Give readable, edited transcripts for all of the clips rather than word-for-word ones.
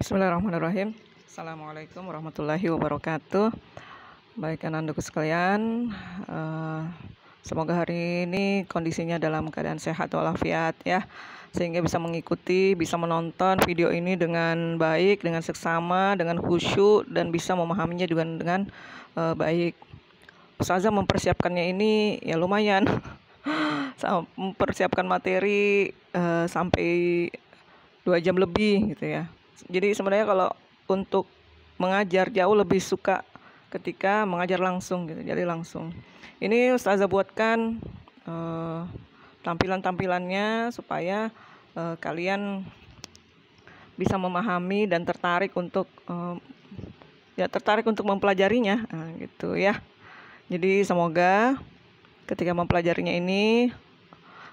Bismillahirrahmanirrahim. Assalamualaikum warahmatullahi wabarakatuh. Baik anak-anakku sekalian, semoga hari ini kondisinya dalam keadaan sehat walafiat ya, sehingga bisa mengikuti, bisa menonton video ini dengan baik, dengan seksama, dengan khusyuk, dan bisa memahaminya juga dengan baik. Ustazah mempersiapkannya ini ya lumayan, mempersiapkan materi sampai 2 jam lebih gitu ya. Jadi sebenarnya kalau untuk mengajar jauh lebih suka ketika mengajar langsung gitu. Jadi langsung. Ini Ustazah buatkan tampilan-tampilannya supaya kalian bisa memahami dan tertarik untuk mempelajarinya, gitu ya. Jadi semoga ketika mempelajarinya ini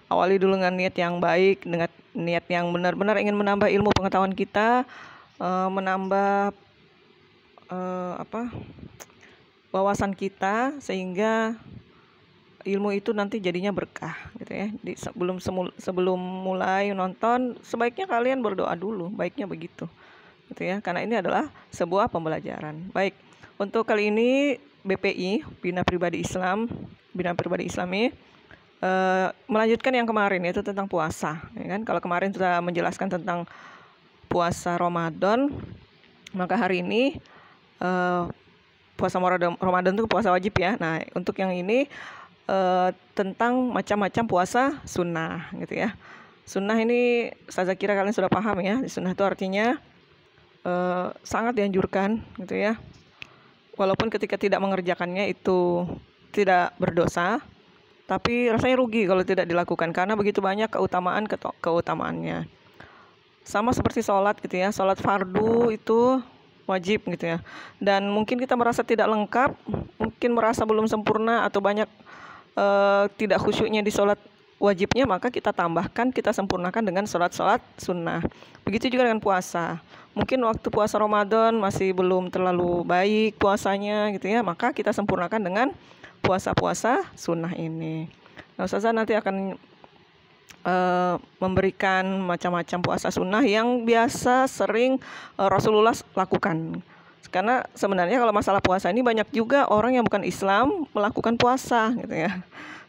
awali dulu dengan niat yang baik, dengan niat yang benar-benar ingin menambah ilmu pengetahuan kita, menambah wawasan kita, sehingga ilmu itu nanti jadinya berkah gitu ya. Jadi sebelum mulai nonton, sebaiknya kalian berdoa dulu, baiknya begitu gitu ya, karena ini adalah sebuah pembelajaran. Baik, untuk kali ini BPI, Bina Pribadi Islami, melanjutkan yang kemarin, yaitu tentang puasa ya kan. Kalau kemarin sudah menjelaskan tentang puasa Ramadan, maka hari ini puasa Ramadan itu puasa wajib ya. Nah, untuk yang ini tentang macam-macam puasa sunnah gitu ya. Sunnah ini saya kira kalian sudah paham ya. Sunnah itu artinya sangat dianjurkan gitu ya. Walaupun ketika tidak mengerjakannya itu tidak berdosa, tapi rasanya rugi kalau tidak dilakukan, karena begitu banyak keutamaannya. Sama seperti sholat gitu ya, sholat fardu itu wajib gitu ya. Dan mungkin kita merasa tidak lengkap, mungkin merasa belum sempurna atau banyak tidak khusyuknya di sholat wajibnya, maka kita tambahkan, kita sempurnakan dengan sholat-sholat sunnah. Begitu juga dengan puasa. Mungkin waktu puasa Ramadan masih belum terlalu baik puasanya gitu ya, maka kita sempurnakan dengan puasa-puasa sunnah ini. Nah, Ustazah nanti akan memberikan macam-macam puasa sunnah yang biasa sering Rasulullah lakukan. Karena sebenarnya kalau masalah puasa ini banyak juga orang yang bukan Islam melakukan puasa gitu ya.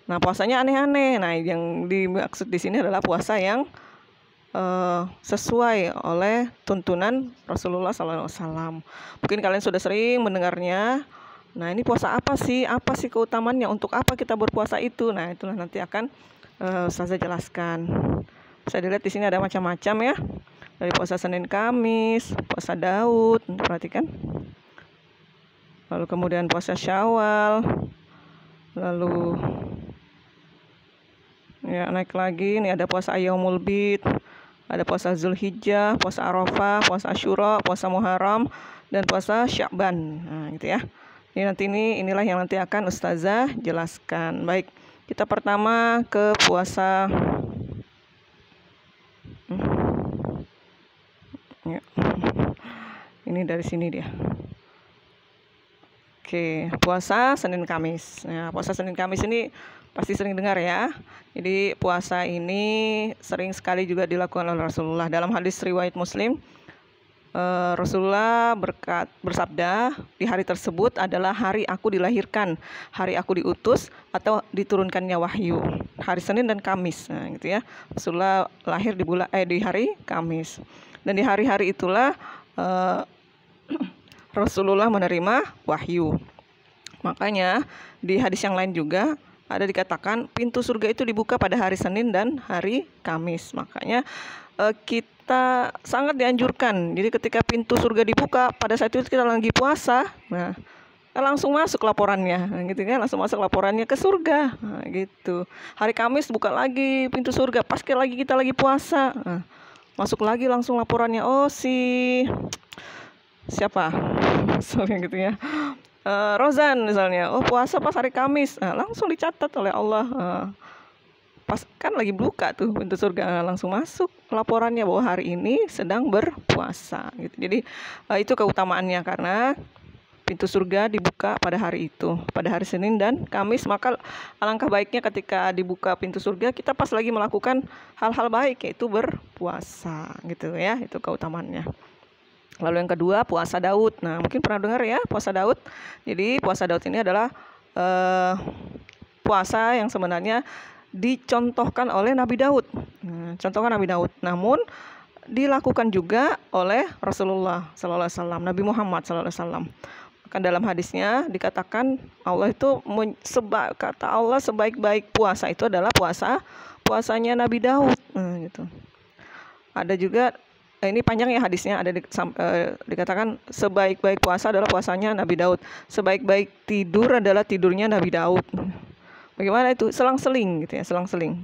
Nah, puasanya aneh-aneh. Nah, yang dimaksud di sini adalah puasa yang sesuai oleh tuntunan Rasulullah SAW. Mungkin kalian sudah sering mendengarnya. Nah, ini puasa apa sih? Apa sih keutamaannya? Untuk apa kita berpuasa itu? Nah, itulah nanti akan Ustazah jelaskan. Bisa dilihat di sini ada macam-macam ya. Dari puasa Senin Kamis, puasa Daud, perhatikan. Lalu kemudian puasa Syawal. Lalu ya naik lagi, ini ada puasa Yaumul Bid, ada puasa Zulhijjah, puasa Arafah, puasa Asyura, puasa Muharram, dan puasa Sya'ban. Nah, gitu ya. Inilah yang nanti akan Ustazah jelaskan. Baik, kita pertama ke puasa ya. Ini dari sini dia. Oke, puasa Senin Kamis. Nah, puasa Senin Kamis ini pasti sering dengar ya. Jadi puasa ini sering sekali juga dilakukan oleh Rasulullah. Dalam hadis riwayat Muslim, Rasulullah bersabda, di hari tersebut adalah hari aku dilahirkan, hari aku diutus atau diturunkannya wahyu. Hari Senin dan Kamis, nah, gitu ya. Rasulullah lahir di hari Kamis, dan di hari-hari itulah Rasulullah menerima wahyu. Makanya di hadis yang lain juga ada dikatakan pintu surga itu dibuka pada hari Senin dan hari Kamis. Makanya kita sangat dianjurkan. Jadi ketika pintu surga dibuka pada saat itu kita lagi puasa, nah langsung masuk laporannya, nah, gitu kan, langsung masuk laporannya ke surga, nah, gitu. Hari Kamis buka lagi pintu surga, pas kita lagi puasa, nah, masuk lagi langsung laporannya. Oh, siapa? Misalnya gitu ya. Rozan misalnya, oh puasa pas hari Kamis, nah, langsung dicatat oleh Allah. Pas kan lagi buka tuh pintu surga, langsung masuk laporannya bahwa hari ini sedang berpuasa gitu. Jadi itu keutamaannya, karena pintu surga dibuka pada hari itu, pada hari Senin dan Kamis. Maka alangkah baiknya ketika dibuka pintu surga, kita pas lagi melakukan hal-hal baik, yaitu berpuasa gitu ya. Itu keutamaannya. Lalu yang kedua puasa Daud. Nah, mungkin pernah dengar ya puasa Daud. Jadi puasa Daud ini adalah puasa yang sebenarnya dicontohkan oleh Nabi Daud. Contohkan Nabi Daud. Namun dilakukan juga oleh Rasulullah Sallallahu Alaihi Wasallam, Nabi Muhammad Sallallahu Alaihi Wasallam. Kan dalam hadisnya dikatakan Allah itu kata Allah sebaik-baik puasa itu adalah puasanya Nabi Daud. Gitu. Ada juga ini panjang ya hadisnya, ada dikatakan sebaik-baik puasa adalah puasanya Nabi Daud, sebaik-baik tidur adalah tidurnya Nabi Daud. Bagaimana itu? Selang-seling gitu ya, selang-seling.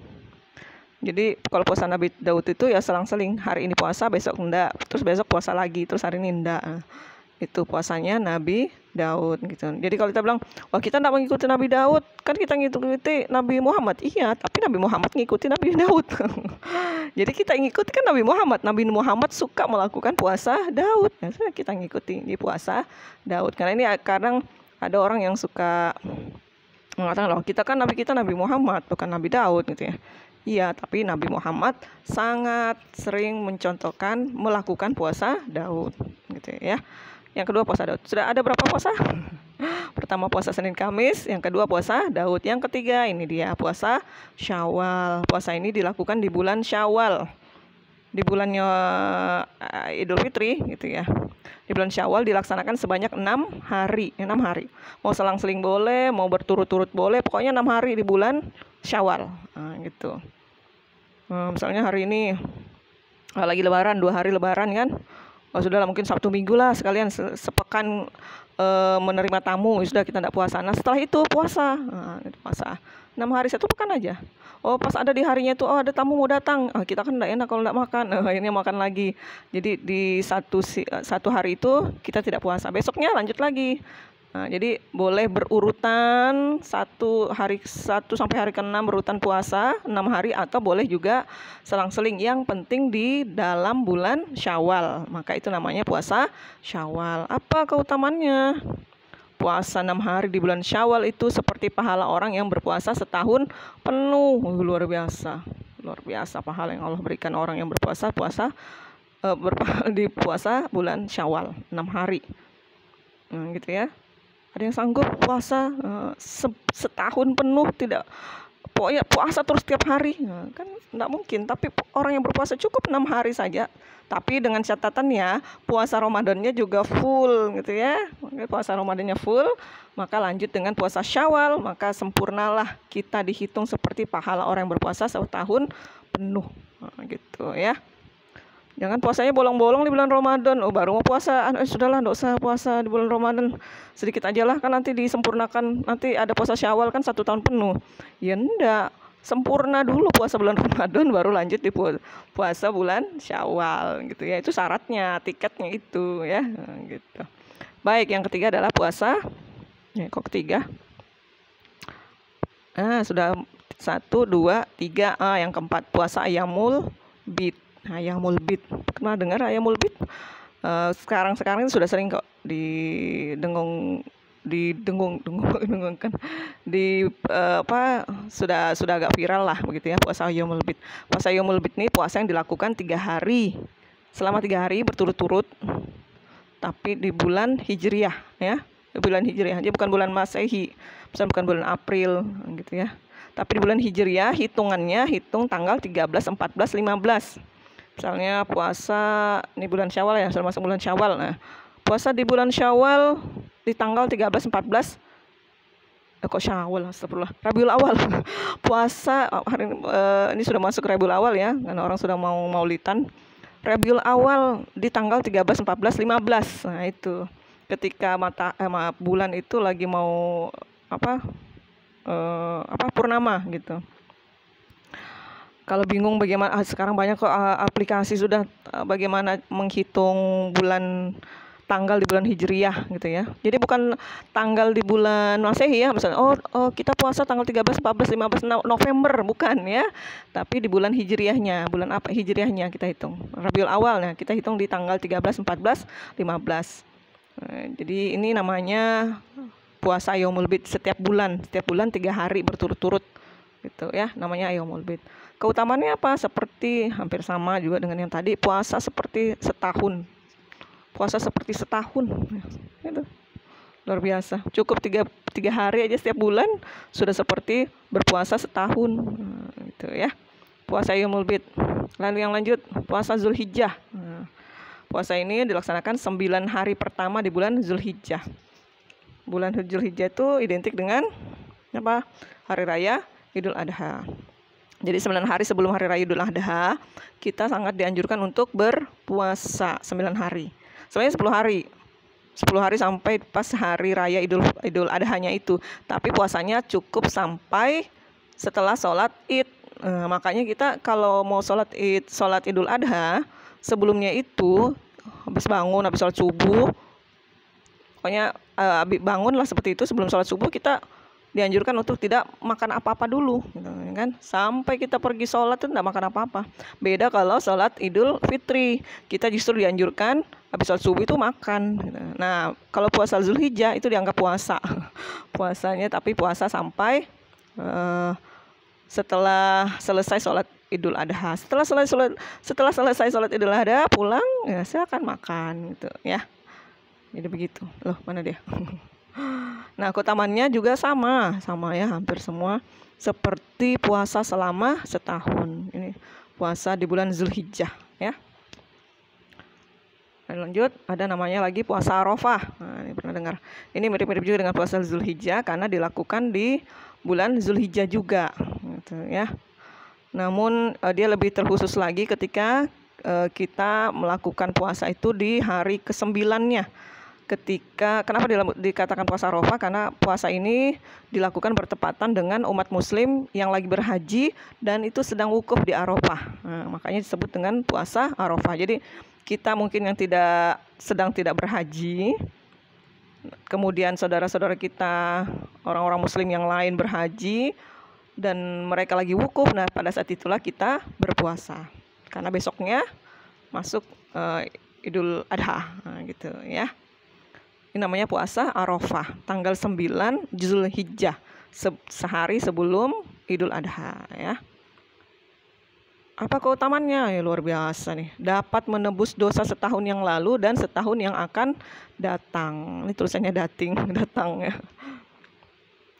Jadi kalau puasa Nabi Daud itu ya selang-seling, hari ini puasa, besok enggak, terus besok puasa lagi, terus hari ini enggak. Itu puasanya Nabi Daud gitu. Jadi kalau kita bilang, wah kita enggak mengikuti Nabi Daud, kan kita ngikuti Nabi Muhammad. Iya, tapi Nabi Muhammad ngikuti Nabi Daud. Jadi kita ngikuti kan Nabi Muhammad. Nabi Muhammad suka melakukan puasa Daud. Nah, kita ngikuti di puasa Daud. Karena ini kadang ada orang yang suka mengatakan, loh kita kan Nabi Muhammad, bukan Nabi Daud gitu ya. Iya, tapi Nabi Muhammad sangat sering mencontohkan melakukan puasa Daud gitu ya. Yang kedua puasa Daud. Sudah ada berapa puasa? Pertama puasa Senin Kamis, yang kedua puasa Daud, yang ketiga ini dia puasa Syawal. Puasa ini dilakukan di bulan Syawal, di bulannya Idul Fitri gitu ya. Di bulan Syawal dilaksanakan sebanyak 6 hari. Mau selang-seling boleh, mau berturut-turut boleh, pokoknya 6 hari di bulan Syawal. Gitu. Misalnya hari ini lagi Lebaran, 2 hari Lebaran kan. Sudahlah mungkin Sabtu Minggu lah sekalian sepekan menerima tamu, sudah kita tidak puasa. Nah setelah itu puasa, puasa 6 hari 1 pekan aja. Pas ada di harinya itu, ada tamu mau datang, kita kan tidak enak kalau tidak makan. Akhirnya makan lagi. Jadi di satu hari itu kita tidak puasa, besoknya lanjut lagi. Jadi boleh berurutan 1 sampai hari ke-6 berurutan puasa 6 hari, atau boleh juga selang-seling. Yang penting di dalam bulan Syawal, maka itu namanya puasa Syawal. Apa keutamaannya? Puasa 6 hari di bulan Syawal itu seperti pahala orang yang berpuasa setahun penuh. Luar biasa pahala yang Allah berikan orang yang berpuasa di puasa bulan Syawal 6 hari. Gitu ya. Ada yang sanggup puasa setahun penuh, tidak pokoknya puasa terus setiap hari, kan tidak mungkin. Tapi orang yang berpuasa cukup 6 hari saja, tapi dengan catatannya puasa Ramadannya juga full gitu ya. Puasa Ramadannya full, maka lanjut dengan puasa Syawal, maka sempurnalah kita dihitung seperti pahala orang yang berpuasa setahun penuh. Gitu ya. Jangan puasanya bolong-bolong di bulan Ramadan. Baru mau puasa, sudahlah enggak usah puasa di bulan Ramadan. Sedikit aja lah, kan nanti disempurnakan. Nanti ada puasa Syawal kan 1 tahun penuh. Ya enggak, sempurna dulu puasa bulan Ramadan, baru lanjut di puasa bulan Syawal gitu ya. Itu syaratnya, tiketnya itu ya, gitu. Baik, yang ketiga adalah puasa. Kok ketiga? Sudah 1, 2, 3. Yang keempat puasa Ayyamul Bid. Ayyamul Bid, pernah dengar Ayyamul Bid? Sekarang itu sudah sering kok didengungkan sudah agak viral lah begitu ya, puasa Ayyamul Bid. Puasa Ayyamul Bid ini puasa yang dilakukan 3 hari, selama 3 hari berturut-turut, tapi di bulan Hijriah ya, di bulan Hijriah, jadi bukan bulan Masehi, misalnya bukan bulan April gitu ya, tapi di bulan Hijriah. Hitungannya hitung tanggal 13, 14, 15. Misalnya puasa ini bulan Syawal ya, sudah masuk bulan Syawal. Nah, puasa di bulan Syawal di tanggal 13, 14. Kok Syawal? Astagfirullah. Rabiul Awal. Puasa hari ini sudah masuk Rabiul Awal ya, karena orang sudah mau Maulidan. Rabiul Awal di tanggal 13, 14, 15. Nah, itu ketika bulan itu lagi mau purnama gitu. Kalau bingung bagaimana, sekarang banyak kok aplikasi sudah bagaimana menghitung tanggal di bulan Hijriah gitu ya. Jadi bukan tanggal di bulan Masehi ya, misalnya kita puasa tanggal 13, 14, 15 November, bukan ya. Tapi di bulan Hijriahnya, bulan apa Hijriahnya kita hitung. Rabiul Awal, kita hitung di tanggal 13, 14, 15. Jadi ini namanya puasa Ayyamul Bid, setiap bulan 3 hari berturut-turut gitu ya, namanya Ayyamul Bid. Keutamaannya apa? Seperti hampir sama juga dengan yang tadi, puasa seperti setahun. puasa seperti setahun. Itu luar biasa. Cukup tiga hari aja setiap bulan sudah seperti berpuasa setahun. Gitu ya. Puasa Yaumul Bid. Lalu yang lanjut, puasa Zulhijjah. Puasa ini dilaksanakan 9 hari pertama di bulan Zulhijjah. Bulan Zulhijjah itu identik dengan apa? Hari Raya Idul Adha. Jadi 9 hari sebelum Hari Raya Idul Adha, kita sangat dianjurkan untuk berpuasa 9 hari. Sebenarnya 10 hari. 10 hari sampai pas Hari Raya Idul Adhanya itu. Tapi puasanya cukup sampai setelah sholat Id. Makanya kita kalau mau sholat Idul Adha, sebelumnya itu habis sholat subuh, pokoknya bangunlah seperti itu, sebelum sholat subuh kita dianjurkan untuk tidak makan apa-apa dulu, gitu, kan? Sampai kita pergi sholat itu tidak makan apa-apa. Beda kalau sholat Idul Fitri, kita justru dianjurkan habis sholat subuh itu makan. Gitu. Nah, kalau puasa Zulhijjah itu dianggap puasa, puasanya tapi puasa sampai setelah selesai sholat Idul Adha. Setelah selesai sholat Idul Adha pulang, ya silakan makan, gitu ya. Jadi begitu. Loh, mana dia? Nah, keutamaannya juga sama ya, hampir semua seperti puasa selama setahun. Ini puasa di bulan Zulhijjah ya. Lanjut, ada namanya lagi puasa Arafah. Nah, ini pernah dengar. Ini mirip-mirip juga dengan puasa Zulhijjah karena dilakukan di bulan Zulhijjah juga, gitu ya. Namun dia lebih terkhusus lagi ketika kita melakukan puasa itu di hari ke-9-nya. Kenapa dikatakan puasa Arafah? Karena puasa ini dilakukan bertepatan dengan umat muslim yang lagi berhaji dan itu sedang wukuf di Arafah. Nah, makanya disebut dengan puasa Arafah. Jadi kita mungkin yang sedang tidak berhaji, kemudian saudara-saudara kita orang-orang muslim yang lain berhaji dan mereka lagi wukuf, nah pada saat itulah kita berpuasa karena besoknya masuk Idul Adha, nah, gitu ya. Ini namanya puasa Arafah, tanggal 9 Zulhijjah, sehari sebelum Idul Adha ya. Apa keutamannya? Ya luar biasa nih. Dapat menebus dosa setahun yang lalu dan setahun yang akan datang. Ini tulisannya datang ya.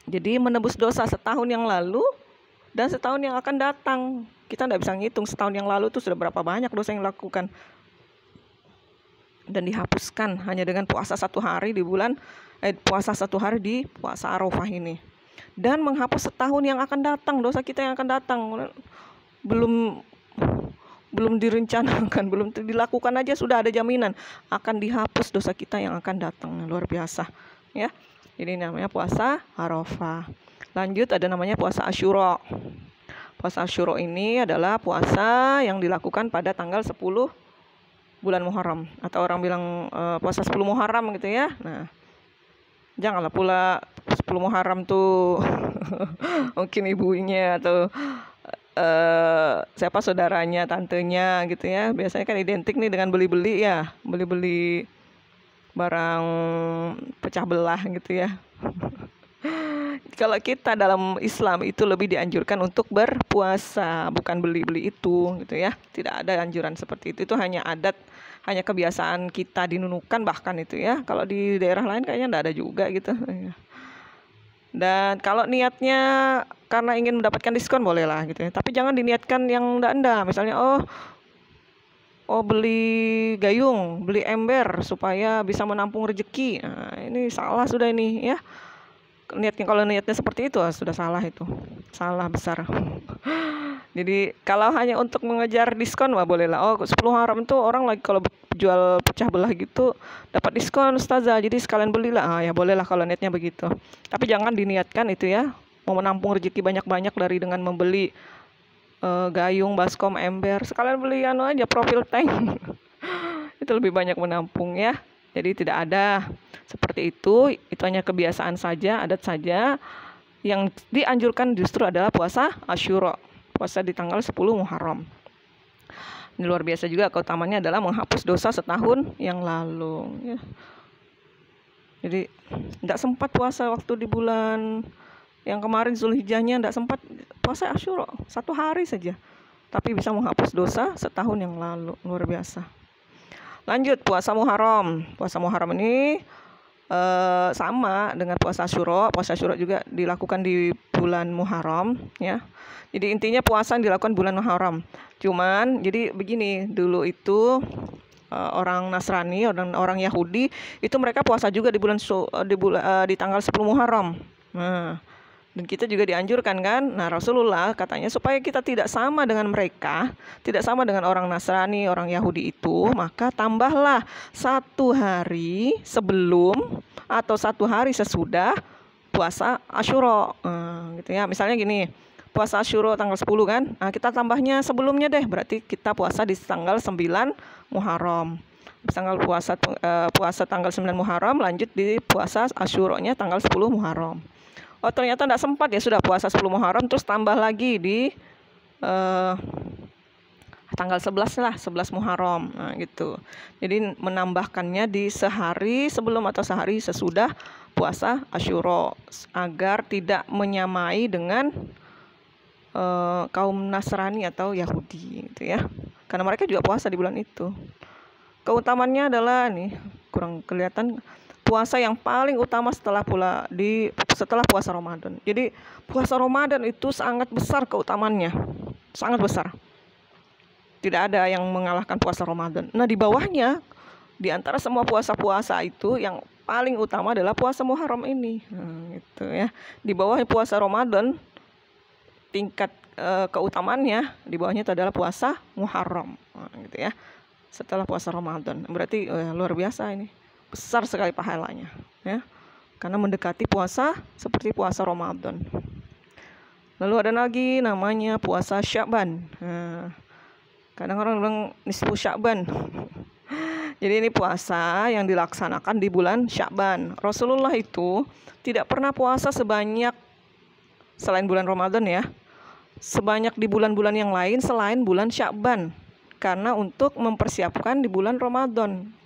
Jadi menebus dosa setahun yang lalu dan setahun yang akan datang. Kita tidak bisa ngitung setahun yang lalu itu sudah berapa banyak dosa yang dilakukan. Dan dihapuskan hanya dengan puasa 1 hari di puasa 1 hari di puasa Arafah ini. Dan menghapus setahun yang akan datang, dosa kita yang akan datang. Belum direncanakan, belum dilakukan aja sudah ada jaminan akan dihapus dosa kita yang akan datang. Luar biasa ya. Ini namanya puasa Arafah. Lanjut, ada namanya puasa Asyura. Puasa Asyura ini adalah puasa yang dilakukan pada tanggal 10 bulan Muharram, atau orang bilang puasa 10 Muharram gitu ya. Nah, janganlah pula 10 Muharram tuh mungkin ibunya atau siapa saudaranya, tantenya gitu ya. Biasanya kan identik nih dengan beli-beli barang pecah belah gitu ya. Kalau kita dalam Islam itu lebih dianjurkan untuk berpuasa, bukan beli-beli itu gitu ya. Tidak ada anjuran seperti itu. Itu hanya adat, hanya kebiasaan kita dinunukan bahkan itu ya. Kalau di daerah lain kayaknya enggak ada juga gitu. Dan kalau niatnya karena ingin mendapatkan diskon bolehlah gitu ya. Tapi jangan diniatkan yang enggak. Misalnya beli gayung, beli ember supaya bisa menampung rezeki. Nah, ini salah sudah ini ya. Kalau niatnya seperti itu sudah salah, itu salah besar. Jadi kalau hanya untuk mengejar diskon bolehlah. 10 Muharram itu orang lagi kalau jual pecah belah gitu dapat diskon ustazah, jadi sekalian belilah. Ya bolehlah kalau niatnya begitu. Tapi jangan diniatkan itu ya, mau menampung rezeki banyak-banyak dari dengan membeli gayung, baskom, ember. Sekalian beli aja profil tank. Itu lebih banyak menampung ya. Jadi tidak ada seperti itu hanya kebiasaan saja, adat saja. Yang dianjurkan justru adalah puasa Asyura, puasa di tanggal 10 Muharram. Ini luar biasa juga, keutamaannya adalah menghapus dosa setahun yang lalu ya. Jadi tidak sempat puasa waktu di bulan yang kemarin Zulhijjahnya, tidak sempat puasa Asyura 1 hari saja, tapi bisa menghapus dosa setahun yang lalu, luar biasa. Lanjut puasa Muharram. Puasa Muharram ini sama dengan puasa Asyura. Puasa Asyura juga dilakukan di bulan Muharram, ya. Jadi intinya puasa yang dilakukan bulan Muharram. Cuman jadi begini, dulu itu orang Nasrani, orang Yahudi itu mereka puasa juga di tanggal 10 Muharram. Nah, dan kita juga dianjurkan kan. Nah, Rasulullah katanya supaya kita tidak sama dengan mereka, tidak sama dengan orang Nasrani, orang Yahudi itu, maka tambahlah 1 hari sebelum atau 1 hari sesudah puasa Asyura. Gitu ya. Misalnya gini, puasa Asyura tanggal 10 kan. Nah, kita tambahnya sebelumnya deh. Berarti kita puasa di tanggal 9 Muharram. Puasa tanggal 9 Muharram, lanjut di puasa Asyuranya tanggal 10 Muharram. Oh, ternyata tidak sempat, ya sudah puasa 10 Muharram terus tambah lagi di tanggal 11 lah, 11 Muharram. Nah, gitu. Jadi menambahkannya di sehari sebelum atau sehari sesudah puasa Asyura agar tidak menyamai dengan kaum Nasrani atau Yahudi gitu ya. Karena mereka juga puasa di bulan itu. Keutamaannya adalah nih, kurang kelihatan, puasa yang paling utama setelah puasa Ramadan. Jadi puasa Ramadan itu sangat besar keutamaannya, sangat besar. Tidak ada yang mengalahkan puasa Ramadan. Nah, di bawahnya, di antara semua puasa-puasa itu yang paling utama adalah puasa Muharram ini. Gitu ya. Di bawah puasa Ramadan, tingkat keutamaannya di bawahnya itu adalah puasa Muharram. Gitu ya. Setelah puasa Ramadan. Berarti luar biasa ini. Besar sekali pahalanya, ya. Karena mendekati puasa seperti puasa Ramadan. Lalu ada lagi namanya puasa Sya'ban. Kadang orang bilang nisfu Sya'ban. Jadi ini puasa yang dilaksanakan di bulan Sya'ban. Rasulullah itu tidak pernah puasa sebanyak selain bulan Ramadan, ya. Sebanyak di bulan-bulan yang lain selain bulan Sya'ban. Karena untuk mempersiapkan di bulan Ramadan.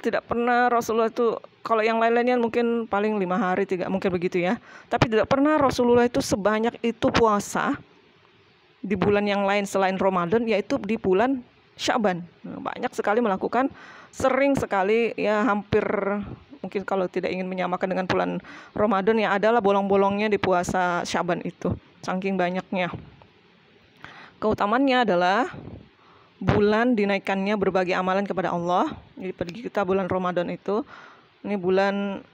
Tidak pernah Rasulullah itu, kalau yang lain-lainnya mungkin paling 5 hari, 3, mungkin begitu ya. Tapi tidak pernah Rasulullah itu sebanyak itu puasa di bulan yang lain selain Ramadan, yaitu di bulan Sya'ban. Banyak sekali melakukan, sering sekali ya, hampir mungkin kalau tidak ingin menyamakan dengan bulan Ramadan ya adalah bolong-bolongnya di puasa Sya'ban itu. Saking banyaknya. Keutamaannya adalah bulan dinaikkannya berbagai amalan kepada Allah. Jadi bagi kita bulan Ramadan itu, ini bulan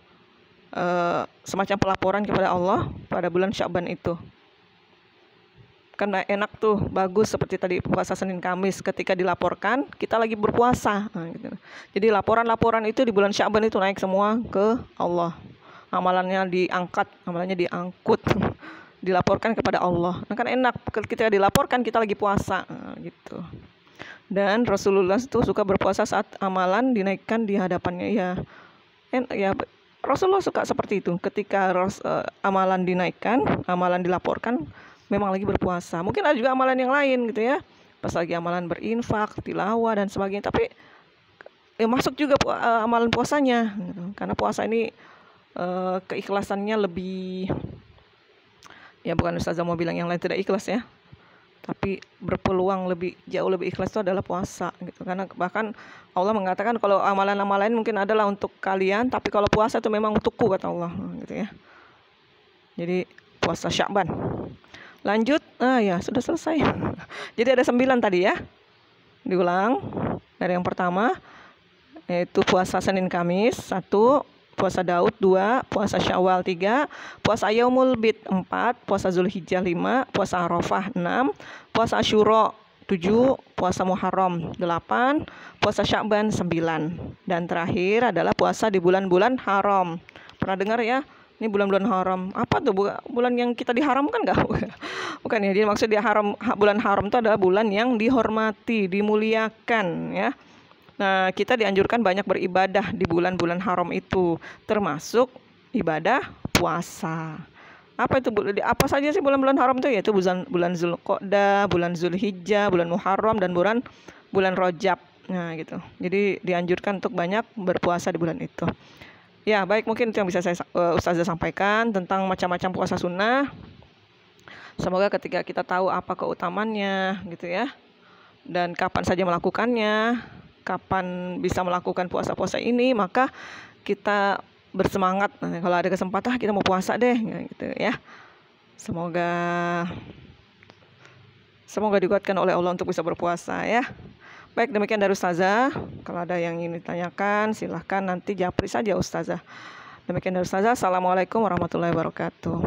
semacam pelaporan kepada Allah pada bulan Sya'ban itu. Karena enak tuh, bagus seperti tadi puasa Senin Kamis, ketika dilaporkan kita lagi berpuasa. Gitu. Jadi laporan-laporan itu di bulan Sya'ban itu naik semua ke Allah. Amalannya diangkut. Dilaporkan kepada Allah. Nah, kan enak ketika dilaporkan kita lagi puasa, gitu. Dan Rasulullah itu suka berpuasa saat amalan dinaikkan di hadapannya, ya. Rasulullah suka seperti itu. Ketika amalan dinaikkan, amalan dilaporkan, memang lagi berpuasa. Mungkin ada juga amalan yang lain gitu ya. Pas lagi amalan berinfak, tilawah dan sebagainya. Tapi masuk juga amalan puasanya, gitu. Karena puasa ini keikhlasannya lebih, ya bukan Ustazah mau bilang yang lain tidak ikhlas ya, tapi berpeluang jauh lebih ikhlas itu adalah puasa gitu. Karena bahkan Allah mengatakan kalau amalan-amalan mungkin adalah untuk kalian, tapi kalau puasa itu memang untukku, kata Allah, gitu ya. Jadi puasa Sya'ban. Lanjut, ya sudah selesai. Jadi ada 9 tadi ya. Diulang dari yang pertama, yaitu puasa Senin Kamis 1, puasa Daud 2, puasa Syawal 3, puasa Yaumul Bid 4, puasa Zulhijjah 5, puasa Arafah 6, puasa Asyura 7, puasa Muharram 8, puasa Sya'ban 9. Dan terakhir adalah puasa di bulan-bulan haram. Pernah dengar ya? Ini bulan-bulan haram. Apa tuh bulan yang kita diharamkan enggak? Bukan ya. Jadi maksud bulan haram itu adalah bulan yang dihormati, dimuliakan ya. Nah, kita dianjurkan banyak beribadah di bulan-bulan haram itu, termasuk ibadah puasa. Apa itu? Apa saja sih bulan-bulan haram itu? Yaitu bulan Zulqa'dah, bulan Zulhijjah, bulan Muharram, dan bulan Rajab. Nah, gitu. Jadi dianjurkan untuk banyak berpuasa di bulan itu. Ya, baik, mungkin itu yang bisa Ustazah sampaikan tentang macam-macam puasa sunnah. Semoga ketika kita tahu apa keutamannya gitu ya, dan kapan saja melakukannya, kapan bisa melakukan puasa-puasa ini, maka kita bersemangat. Nah, kalau ada kesempatan kita mau puasa deh, gitu ya. Semoga dikuatkan oleh Allah untuk bisa berpuasa ya. Baik, demikian dari Ustazah. Kalau ada yang ingin ditanyakan, silahkan nanti japri saja Ustazah. Demikian dari Ustazah. Assalamualaikum warahmatullahi wabarakatuh.